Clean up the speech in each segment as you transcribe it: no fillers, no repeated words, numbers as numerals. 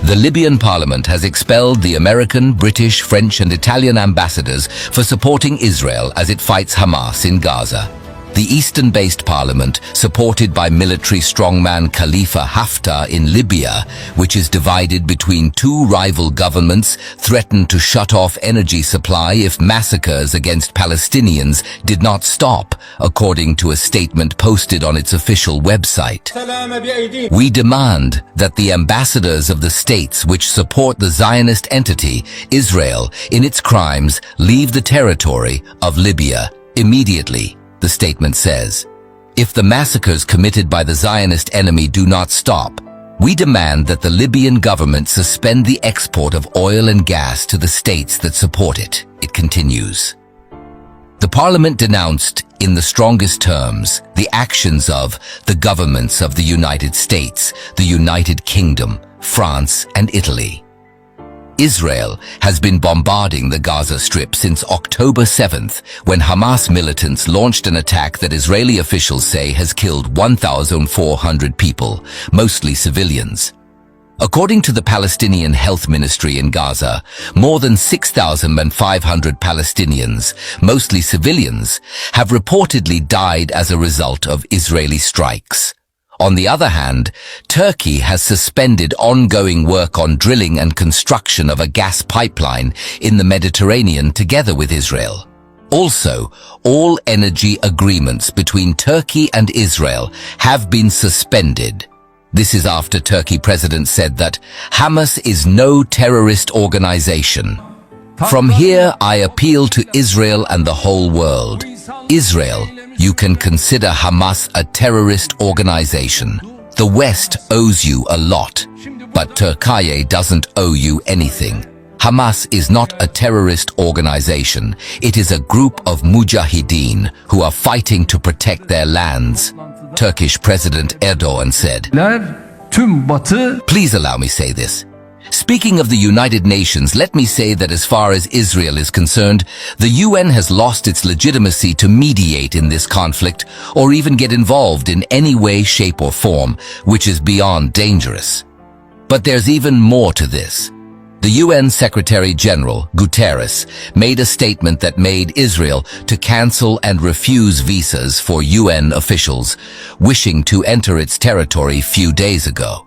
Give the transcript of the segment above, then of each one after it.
The Libyan parliament has expelled the American, British, French and Italian ambassadors for supporting Israel as it fights Hamas in Gaza. The Eastern-based parliament, supported by military strongman Khalifa Haftar in Libya, which is divided between two rival governments, threatened to shut off energy supply if massacres against Palestinians did not stop, according to a statement posted on its official website. We demand that the ambassadors of the states which support the Zionist entity, Israel, in its crimes, leave the territory of Libya immediately. The statement says, if the massacres committed by the Zionist enemy do not stop, we demand that the Libyan government suspend the export of oil and gas to the states that support it. It continues. The parliament denounced, in the strongest terms, the actions of the governments of the United States, the United Kingdom, France, and Italy. Israel has been bombarding the Gaza Strip since October 7th, when Hamas militants launched an attack that Israeli officials say has killed 1,400 people, mostly civilians. According to the Palestinian Health Ministry in Gaza, more than 6,500 Palestinians, mostly civilians, have reportedly died as a result of Israeli strikes. On the other hand, Turkey has suspended ongoing work on drilling and construction of a gas pipeline in the Mediterranean together with Israel. Also, all energy agreements between Turkey and Israel have been suspended. This is after Turkey president said that Hamas is no terrorist organization. From here, I appeal to Israel and the whole world. Israel, you can consider Hamas a terrorist organization. The West owes you a lot, but Turkey doesn't owe you anything. Hamas is not a terrorist organization. It is a group of mujahideen who are fighting to protect their lands. Turkish President Erdogan said, Please allow me say this. Speaking of the United Nations, let me say that as far as Israel is concerned, the UN has lost its legitimacy to mediate in this conflict or even get involved in any way, shape or form, which is beyond dangerous. But there's even more to this. The UN Secretary General, Guterres, made a statement that made Israel to cancel and refuse visas for UN officials wishing to enter its territory few days ago.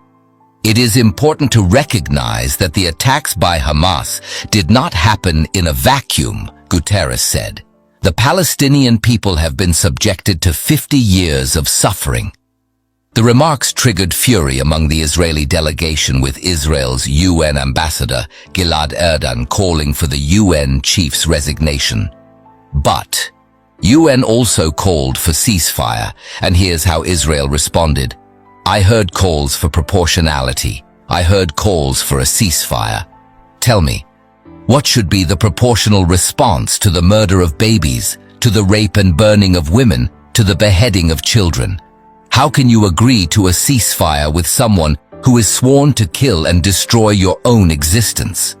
It is important to recognize that the attacks by Hamas did not happen in a vacuum, Guterres said. The Palestinian people have been subjected to 50 years of suffering. The remarks triggered fury among the Israeli delegation, with Israel's UN ambassador, Gilad Erdan, calling for the UN chief's resignation. But UN also called for ceasefire, and here's how Israel responded. I heard calls for proportionality. I heard calls for a ceasefire. Tell me, what should be the proportional response to the murder of babies, to the rape and burning of women, to the beheading of children? How can you agree to a ceasefire with someone who is sworn to kill and destroy your own existence?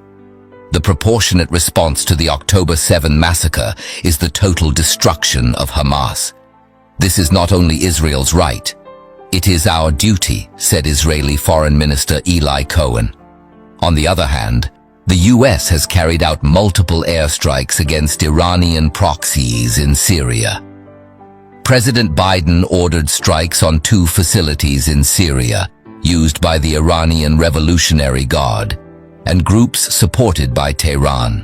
The proportionate response to the October 7 massacre is the total destruction of Hamas. This is not only Israel's right. It is our duty, said Israeli Foreign Minister Eli Cohen. On the other hand, the US has carried out multiple airstrikes against Iranian proxies in Syria. President Biden ordered strikes on 2 facilities in Syria, used by the Iranian Revolutionary Guard, and groups supported by Tehran.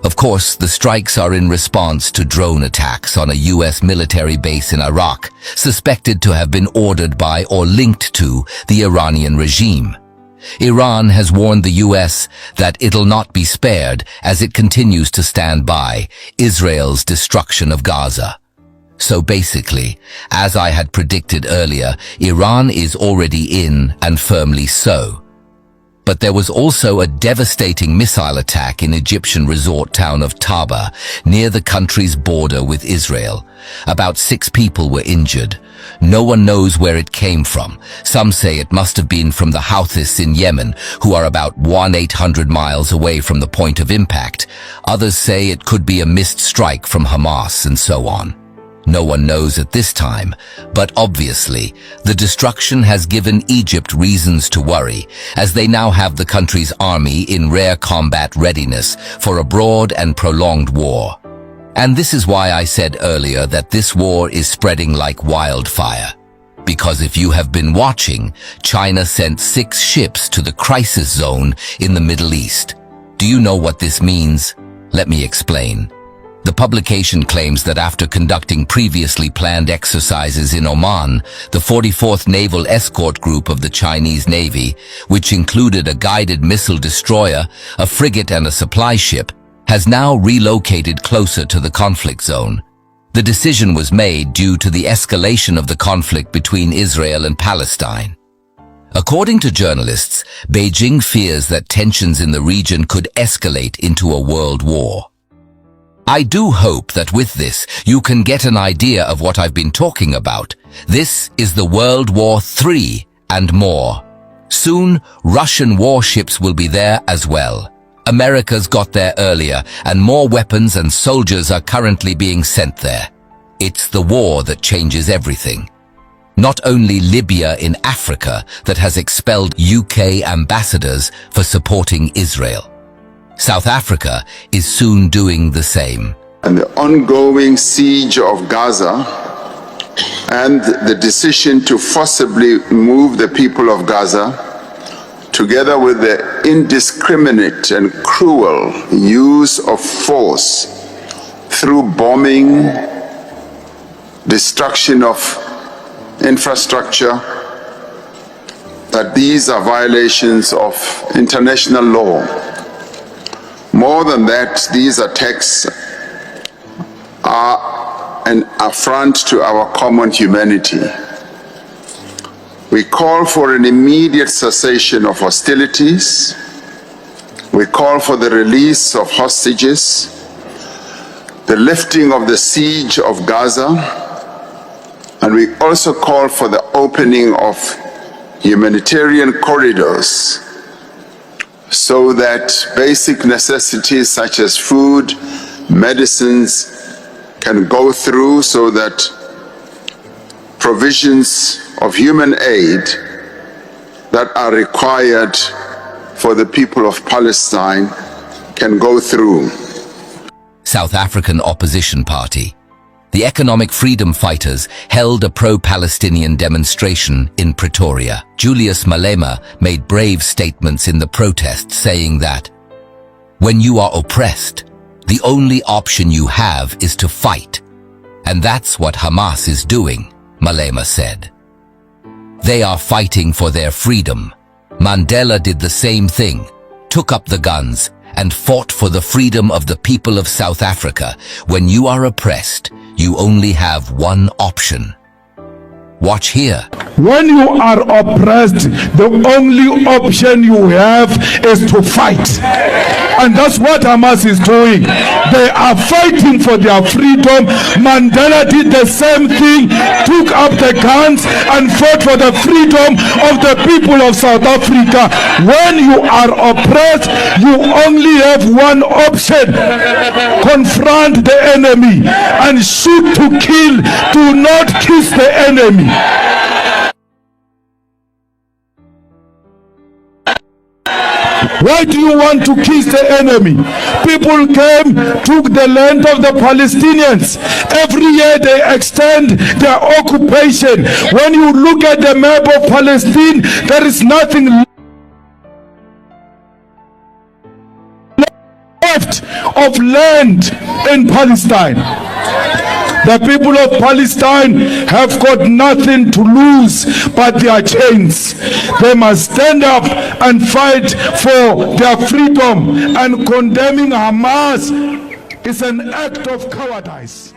Of course, the strikes are in response to drone attacks on a US military base in Iraq, suspected to have been ordered by or linked to the Iranian regime. Iran has warned the US that it'll not be spared as it continues to stand by Israel's destruction of Gaza. So basically, as I had predicted earlier, Iran is already in, and firmly so. But there was also a devastating missile attack in Egyptian resort town of Taba, near the country's border with Israel. About 6 people were injured. No one knows where it came from. Some say it must have been from the Houthis in Yemen, who are about 1,800 miles away from the point of impact. Others say it could be a missed strike from Hamas, and so on. No one knows at this time, but obviously, the destruction has given Egypt reasons to worry, as they now have the country's army in rare combat readiness for a broad and prolonged war. And this is why I said earlier that this war is spreading like wildfire. Because if you have been watching, China sent 6 ships to the crisis zone in the Middle East. Do you know what this means? Let me explain. The publication claims that after conducting previously planned exercises in Oman, the 44th Naval Escort Group of the Chinese Navy, which included a guided missile destroyer, a frigate and a supply ship, has now relocated closer to the conflict zone. The decision was made due to the escalation of the conflict between Israel and Palestine. According to journalists, Beijing fears that tensions in the region could escalate into a world war. I do hope that with this, you can get an idea of what I've been talking about. This is the World War III and more. Soon, Russian warships will be there as well. America's got there earlier, and more weapons and soldiers are currently being sent there. It's the war that changes everything. Not only Libya in Africa that has expelled UK ambassadors for supporting Israel. South Africa is soon doing the same. And the ongoing siege of Gaza and the decision to forcibly move the people of Gaza, together with the indiscriminate and cruel use of force through bombing, destruction of infrastructure, that these are violations of international law. More than that, these attacks are an affront to our common humanity. We call for an immediate cessation of hostilities. We call for the release of hostages, the lifting of the siege of Gaza, and we also call for the opening of humanitarian corridors so that basic necessities such as food, medicines can go through, so that provisions of human aid that are required for the people of Palestine can go through. South African opposition party. The Economic Freedom Fighters held a pro-Palestinian demonstration in Pretoria. Julius Malema made brave statements in the protest, saying that, "When you are oppressed, the only option you have is to fight. And that's what Hamas is doing," Malema said. They are fighting for their freedom. Mandela did the same thing, took up the guns, and fought for the freedom of the people of South Africa. When you are oppressed, you only have one option. Watch here. When you are oppressed, the only option you have is to fight. And that's what Hamas is doing. They are fighting for their freedom. Mandela did the same thing, took up the guns and fought for the freedom of the people of South Africa. When you are oppressed, you only have one option. Confront the enemy and shoot to kill. Do not kiss the enemy. Why do you want to kiss the enemy? People came, took the land of the Palestinians. Every year they extend their occupation. When you look at the map of Palestine, there is nothing left of land in Palestine. The people of Palestine have got nothing to lose but their chains. They must stand up and fight for their freedom, and condemning Hamas is an act of cowardice.